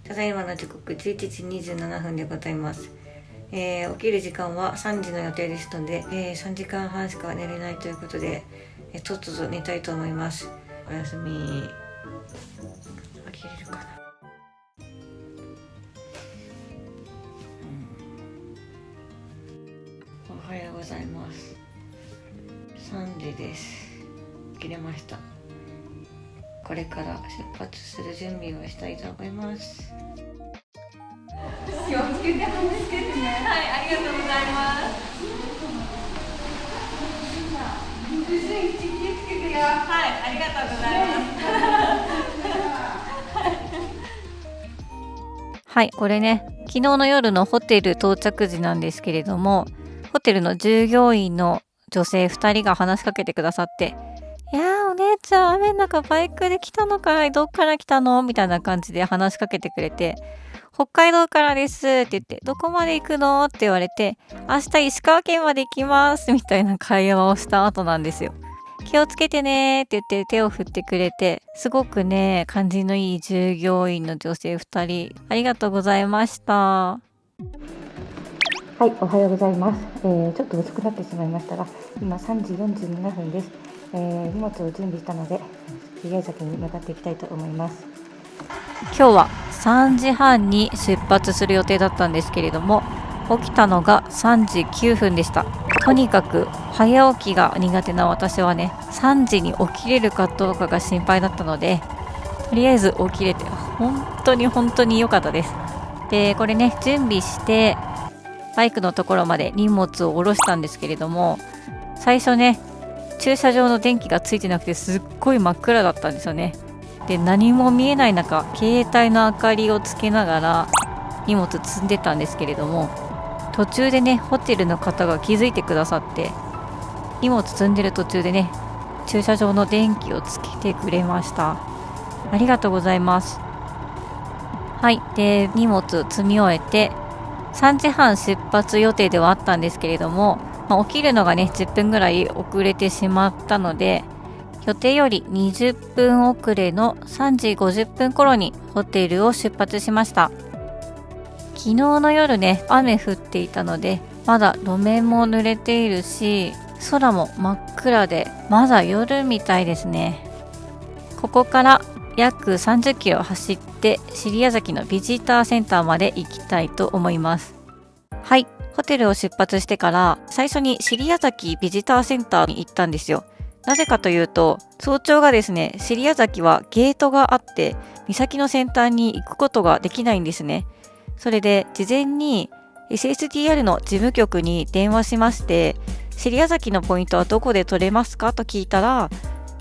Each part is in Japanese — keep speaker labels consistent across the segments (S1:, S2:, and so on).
S1: ただいまの時刻11時27分でございます。起きる時間は3時の予定ですので、3時間半しか寝れないということで、とっとと寝たいと思います。おやすみ。起きれるかな。おはようございます。3時です。起きれました。これから出発する準備をしたいと思います。
S2: 気をつけて、話つけてね。はい、ありがとうございます。無事に気をつけてよ。はい、ありがとうござい
S3: ます。はい、これね、昨日の夜のホテル到着時なんですけれども、ホテルの従業員の女性2人が話しかけてくださって、いやーお姉ちゃん雨の中バイクで来たのかい、どっから来たのみたいな感じで話しかけてくれて、北海道からですって言って、どこまで行くのって言われて、明日石川県まで行きますみたいな会話をした後なんですよ。気をつけてねって言って手を振ってくれて、すごくね感じのいい従業員の女性2人ありがとうございました。
S4: はい、おはようございます。ちょっと遅くなってしまいましたが、今3時47分です。荷物を準備したので比叡崎に向かっていきたいと思います。
S3: 今日は3時半に出発する予定だったんですけれども、起きたのが3時9分でした。とにかく早起きが苦手な私はね、3時に起きれるかどうかが心配だったので、とりあえず起きれて本当に良かったです。で、これね準備してバイクのところまで荷物を下ろしたんですけれども、最初ね駐車場の電気がついてなくてすっごい真っ暗だったんですよね。で、何も見えない中携帯の明かりをつけながら荷物積んでたんですけれども、途中でねホテルの方が気づいてくださって、荷物積んでる途中でね駐車場の電気をつけてくれました。ありがとうございます。はい、で荷物積み終えて3時半出発予定ではあったんですけれども、起きるのがね10分ぐらい遅れてしまったので、予定より20分遅れの3時50分頃にホテルを出発しました。昨日の夜ね雨降っていたので、まだ路面も濡れているし空も真っ暗で、まだ夜みたいですね。ここから約30キロ走って尻屋崎のビジターセンターまで行きたいと思います。はい、ホテルを出発してから最初に尻屋崎ビジターセンターに行ったんですよ。なぜかというと、早朝がですね、尻屋崎はゲートがあって岬の先端に行くことができないんですね。それで事前に SSTR の事務局に電話しまして、尻屋崎のポイントはどこで取れますかと聞いたら、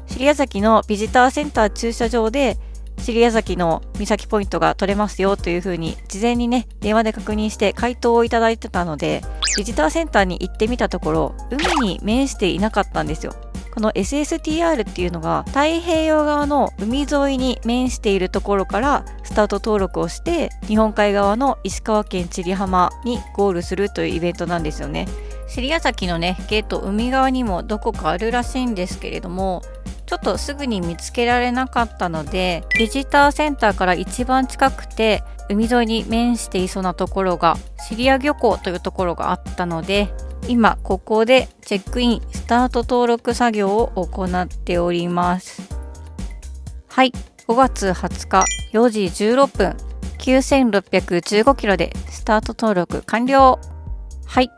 S3: 尻屋崎のビジターセンター駐車場で尻屋崎の岬ポイントが取れますよというふうに事前にね電話で確認して回答をいただいてたので、ビジターセンターに行ってみたところ海に面していなかったんですよ。この SSTR っていうのが太平洋側の海沿いに面しているところからスタート登録をして、日本海側の石川県千里浜にゴールするというイベントなんですよね。尻屋崎のねゲート海側にもどこかあるらしいんですけれども、ちょっとすぐに見つけられなかったので、ビジターセンターから一番近くて海沿いに面していそうなところが尻屋漁港というところがあったので、今ここでチェックインスタート登録作業を行っております。はい、5月20日4時16分9615キロでスタート登録完了。はい、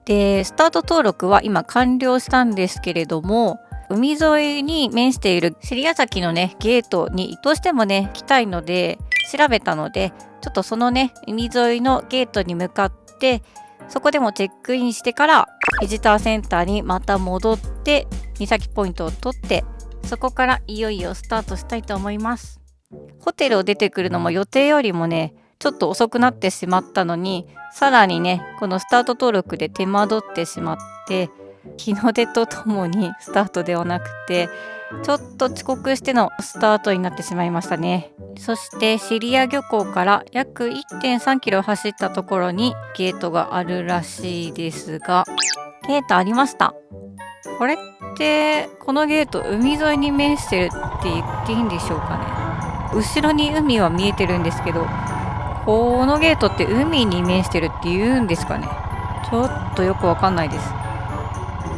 S3: でスタート登録は今完了したんですけれども、海沿いに面している尻屋崎のねゲートにどうしてもね来たいので調べたので、ちょっとそのね海沿いのゲートに向かってそこでもチェックインしてからビジターセンターにまた戻って岬ポイントを取って、そこからいよいよスタートしたいと思います。ホテルを出てくるのも予定よりもねちょっと遅くなってしまったのに、さらにねこのスタート登録で手間取ってしまって、日の出とともにスタートではなくてちょっと遅刻してのスタートになってしまいましたね。そして尻屋漁港から約 1.3 キロ走ったところにゲートがあるらしいですが、ゲートありました。これってこのゲート海沿いに面してるって言っていいんでしょうかね。後ろに海は見えてるんですけど、このゲートって海に面してるって言うんですかね。ちょっとよくわかんないです。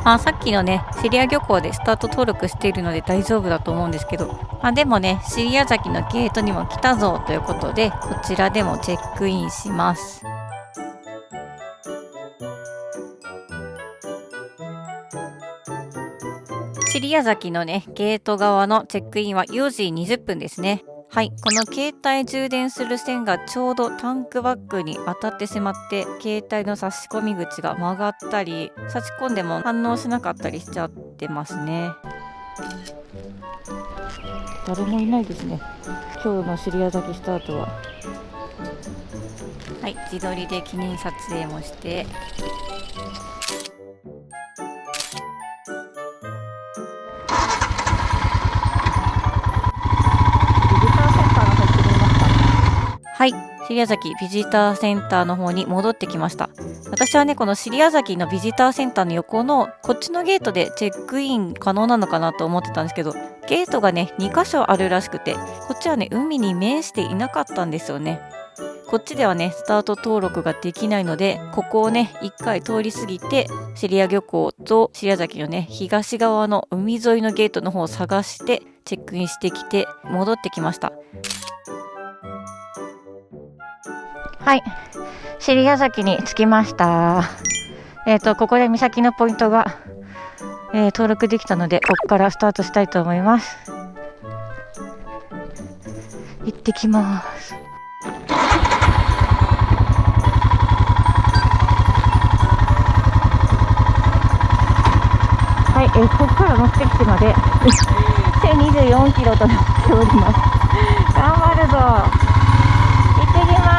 S3: さっきのねシリア漁港でスタート登録しているので大丈夫だと思うんですけど、でもねシリア崎のゲートにも来たぞということで、こちらでもチェックインします。シリア崎のねゲート側のチェックインは4時20分ですね。はい、この携帯充電する線がちょうどタンクバッグに当たってしまって、携帯の差し込み口が曲がったり、差し込んでも反応しなかったりしちゃってますね。誰もいないですね、今日のシリア崎スタートは。はい、自撮りで記念撮影もして、はい、シリア崎ビジターセンターの方に戻ってきました。私はねこのシリア崎のビジターセンターの横のこっちのゲートでチェックイン可能なのかなと思ってたんですけど、ゲートがね2箇所あるらしくて、こっちはね海に面していなかったんですよね。こっちではねスタート登録ができないので、ここをね1回通り過ぎてシリア漁港とシリア崎のね東側の海沿いのゲートの方を探してチェックインしてきて戻ってきました。はい、シリア崎に着きました。ここで岬のポイントが、登録できたので、ここからスタートしたいと思います。行ってきます。はい、ここから乗ってきてまで1024キロとなっております。頑張るぞ。行ってきます。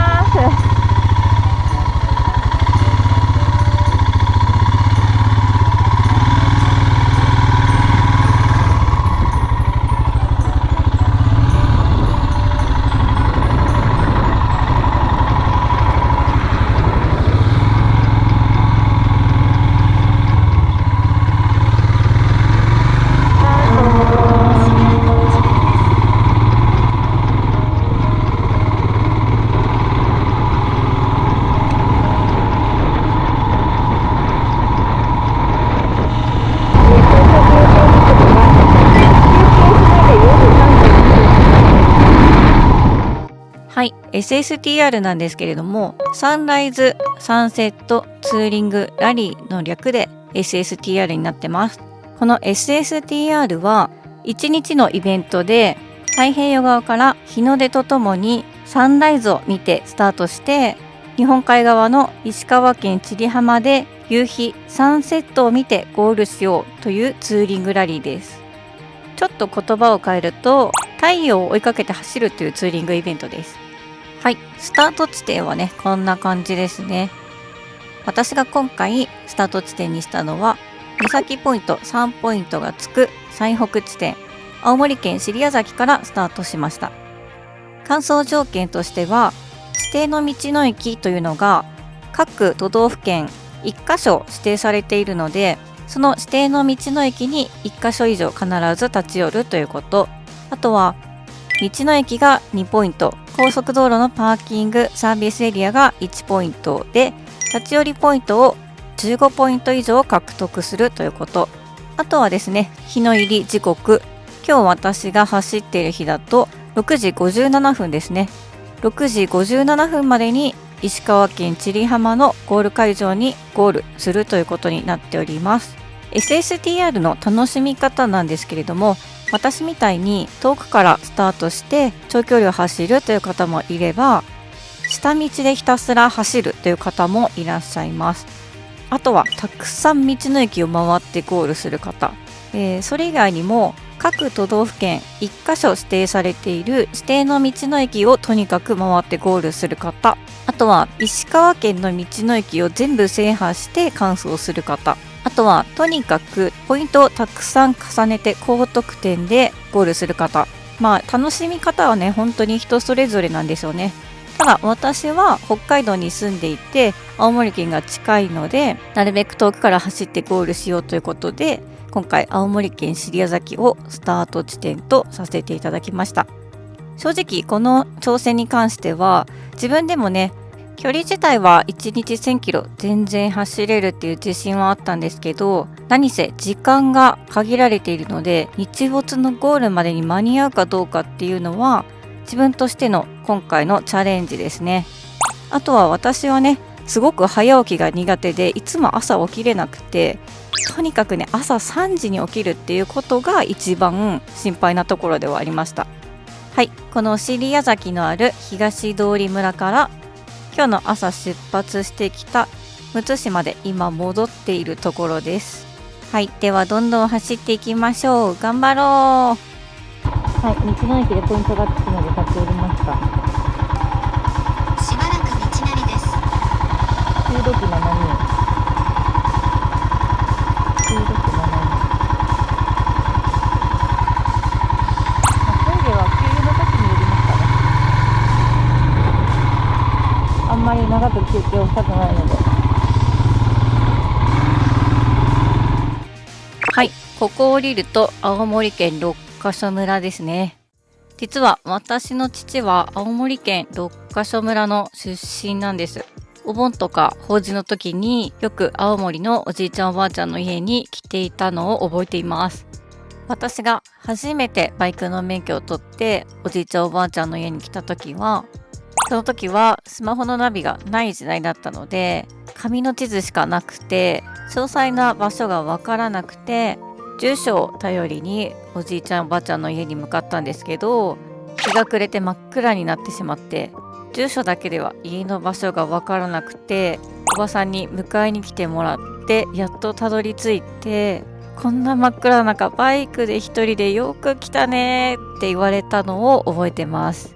S3: はい、SSTR なんですけれども、サンライズ、サンセット、ツーリング、ラリーの略で SSTR になってます。この SSTR は1日のイベントで太平洋側から日の出とともにサンライズを見てスタートして、日本海側の石川県千里浜で夕日、サンセットを見てゴールしようというツーリングラリーです。ちょっと言葉を変えると、太陽を追いかけて走るというツーリングイベントです。はい、スタート地点はねこんな感じですね。私が今回スタート地点にしたのは岬ポイント3ポイントがつく最北地点、青森県シリア崎からスタートしました。完走条件としては、指定の道の駅というのが各都道府県1カ所指定されているので、その指定の道の駅に1カ所以上必ず立ち寄るということ。あとは道の駅が2ポイント、高速道路のパーキングサービスエリアが1ポイントで、立ち寄りポイントを15ポイント以上獲得するということ。あとはですね、日の入り時刻、今日私が走っている日だと6時57分ですね。6時57分までに石川県千里浜のゴール会場にゴールするということになっております。 SSTR の楽しみ方なんですけれども、私みたいに遠くからスタートして長距離を走るという方もいれば、下道でひたすら走るという方もいらっしゃいます。あとはたくさん道の駅を回ってゴールする方、それ以外にも各都道府県1カ所指定されている指定の道の駅をとにかく回ってゴールする方、あとは石川県の道の駅を全部制覇して完走する方、あとはとにかくポイントをたくさん重ねて高得点でゴールする方、楽しみ方はね本当に人それぞれなんですよね。ただ私は北海道に住んでいて青森県が近いので、なるべく遠くから走ってゴールしようということで、今回青森県シリア崎をスタート地点とさせていただきました。正直この挑戦に関しては自分でもね、距離自体は1日1000キロ全然走れるっていう自信はあったんですけど、何せ時間が限られているので日没のゴールまでに間に合うかどうかっていうのは自分としての今回のチャレンジですね。あとは私はね、すごく早起きが苦手でいつも朝起きれなくて、とにかくね朝3時に起きるっていうことが一番心配なところではありました。はい、この尻屋崎のある東通村から今日の朝出発してきたむつ市まで今戻っているところです。はい、ではどんどん走っていきましょう。頑張ろう。
S4: はい、道の駅でポイントがつくので立ち寄りました。
S5: しばらく道なりです。
S4: 中土器7人。中土器7人。トイレは給油の時に寄りましたね。あんまり長く休憩をしたくないので。
S3: はい、ここを降りると青森県六ヶ所村ですね。実は私の父は青森県六ヶ所村の出身なんです。お盆とか法事の時によく青森のおじいちゃんおばあちゃんの家に来ていたのを覚えています。私が初めてバイクの免許を取っておじいちゃんおばあちゃんの家に来た時は、その時はスマホのナビがない時代だったので紙の地図しかなくて詳細な場所がわからなくて、住所を頼りにおじいちゃんおばあちゃんの家に向かったんですけど、日が暮れて真っ暗になってしまって、住所だけでは家の場所がわからなくて、おばさんに迎えに来てもらってやっとたどり着いて、こんな真っ暗な中バイクで一人でよく来たねって言われたのを覚えてます。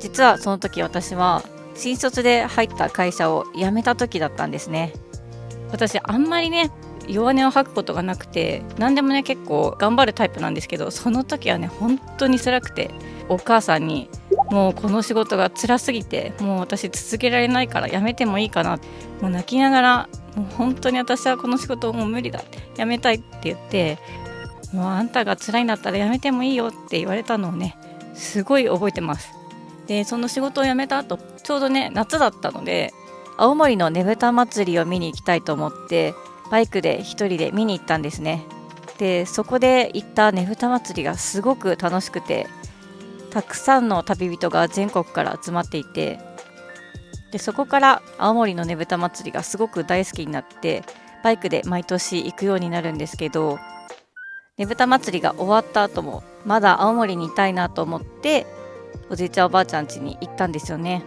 S3: 実はその時私は新卒で入った会社を辞めた時だったんですね。私あんまりね弱音を吐くことがなくて、何でもね結構頑張るタイプなんですけど、その時はね本当に辛くて、お母さんにもうこの仕事が辛すぎてもう私続けられないから辞めてもいいかな、もう泣きながらもう本当に私はこの仕事もう無理だ、辞めたいって言って、もうあんたが辛いんだったら辞めてもいいよって言われたのをねすごい覚えてます。でその仕事を辞めた後、ちょうどね夏だったので青森のねぶた祭りを見に行きたいと思ってバイクで一人で見に行ったんですね。でそこで行ったねぶた祭りがすごく楽しくて、たくさんの旅人が全国から集まっていて、でそこから青森のねぶた祭りがすごく大好きになってバイクで毎年行くようになるんですけど、ねぶた祭りが終わった後もまだ青森にいたいなと思っておじいちゃんおばあちゃん家に行ったんですよね。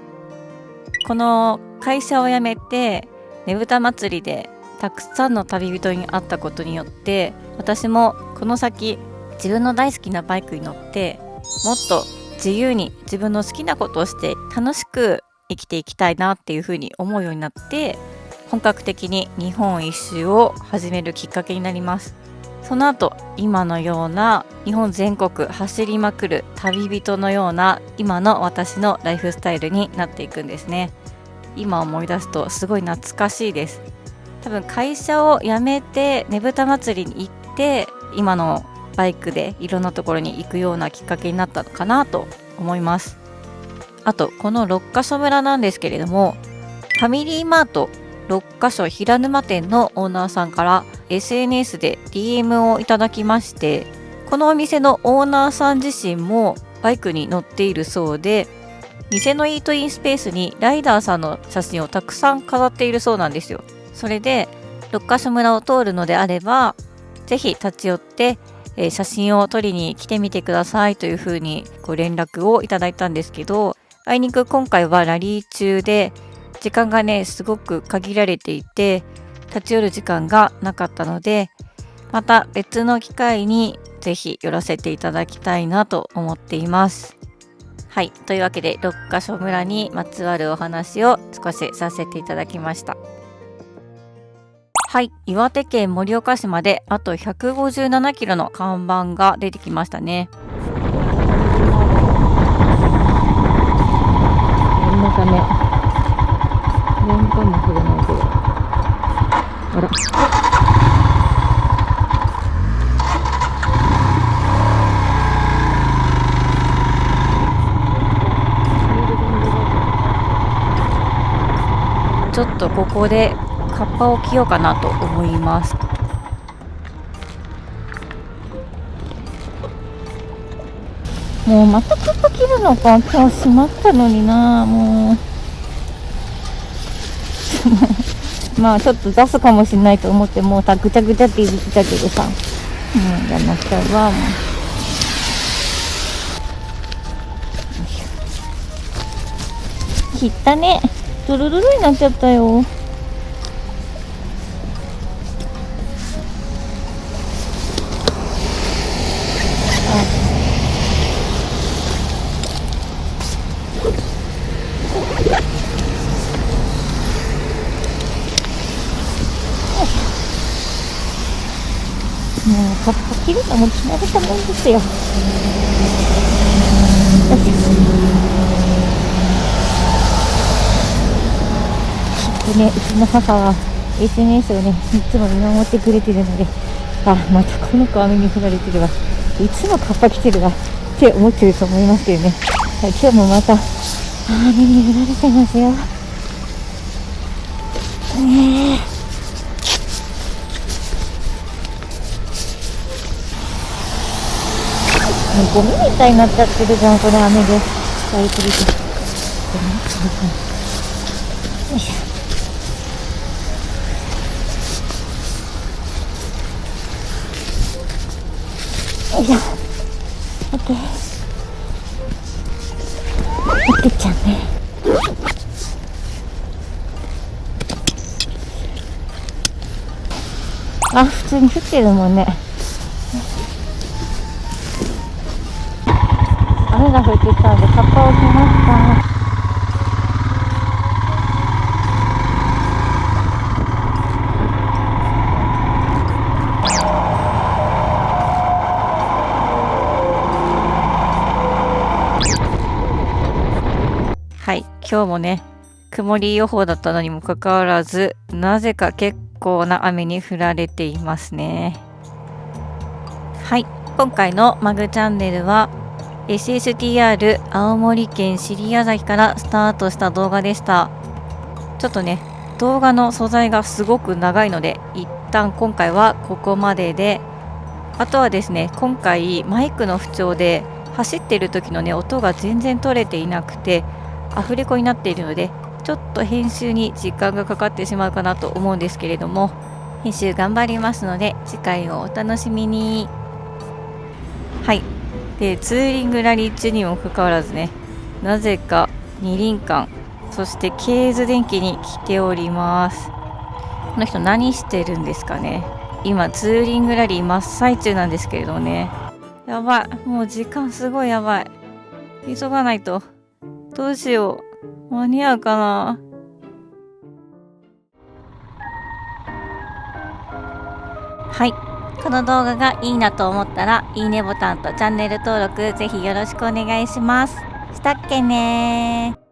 S3: この会社を辞めてねぶた祭りでたくさんの旅人に会ったことによって、私もこの先自分の大好きなバイクに乗ってもっと自由に自分の好きなことをして楽しく生きていきたいなっていうふうに思うようになって、本格的に日本一周を始めるきっかけになります。その後今のような日本全国走りまくる旅人のような今の私のライフスタイルになっていくんですね。今思い出すとすごい懐かしいです。多分会社を辞めてねぶた祭りに行って今のバイクでいろんなところに行くようなきっかけになったのかなと思います。あとこの六ヶ所村なんですけれども、ファミリーマート六ヶ所平沼店のオーナーさんから SNS で DM をいただきまして、このお店のオーナーさん自身もバイクに乗っているそうで、店のイートインスペースにライダーさんの写真をたくさん飾っているそうなんですよ。それで六ヶ所村を通るのであればぜひ立ち寄って写真を撮りに来てみてくださいというふうにご連絡をいただいたんですけど、あいにく今回はラリー中で時間がねすごく限られていて立ち寄る時間がなかったので、また別の機会にぜひ寄らせていただきたいなと思っています。はい、というわけで六ヶ所村にまつわるお話を少しさせていただきました。はい、岩手県盛岡市まであと157キロの看板が出てきましたね。
S4: 念のため電波も触れないけど、あら
S3: ちょっとここでカッパを着ようかなと思います。もうまたカッパ着るのか。今日閉まったのにな。もうまあちょっと出すかもしれないと思って、もうさぐちゃぐちゃって言ってたけどさ、もうやんなっちゃうわ。もう切ったね。ドロドロになっちゃったよ。もうカッパ切るのも決まれたもんですよ。ね、うちの母は SNS をねいつも見守ってくれてるので、あ、またこの子雨に降られてるわ、いつもカッパ着てるわって思ってると思いますけどね。はい、今日もまた雨に降られてますよ。もうゴミみたいになっちゃってるじゃん、これ雨で使いすぎて。よいしょ。よいしょ。オッケー。オッケーちゃんね。あ、普通に降ってるもんね。雨が降ってきたのでカッパを着ました。はい、今日もね曇り予報だったのにもかかわらず、なぜか結構な雨に降られていますね。はい、今回のマグチャンネルは SSTR 青森県尻屋崎からスタートした動画でした。ちょっとね動画の素材がすごく長いので一旦今回はここまでで、あとはですね、今回マイクの不調で走ってる時のね音が全然取れていなくてアフレコになっているので、ちょっと編集に時間がかかってしまうかなと思うんですけれども、編集頑張りますので次回をお楽しみに。はい、でツーリングラリー中にもかかわらずね、なぜか二輪館、そしてケーズ電機に来ております。この人何してるんですかね。今ツーリングラリー真っ最中なんですけれどもね、やばい、もう時間すごいやばい、急がないと。どうしよう、間に合うかな。はい、この動画がいいなと思ったらいいねボタンとチャンネル登録ぜひよろしくお願いします。したっけねー。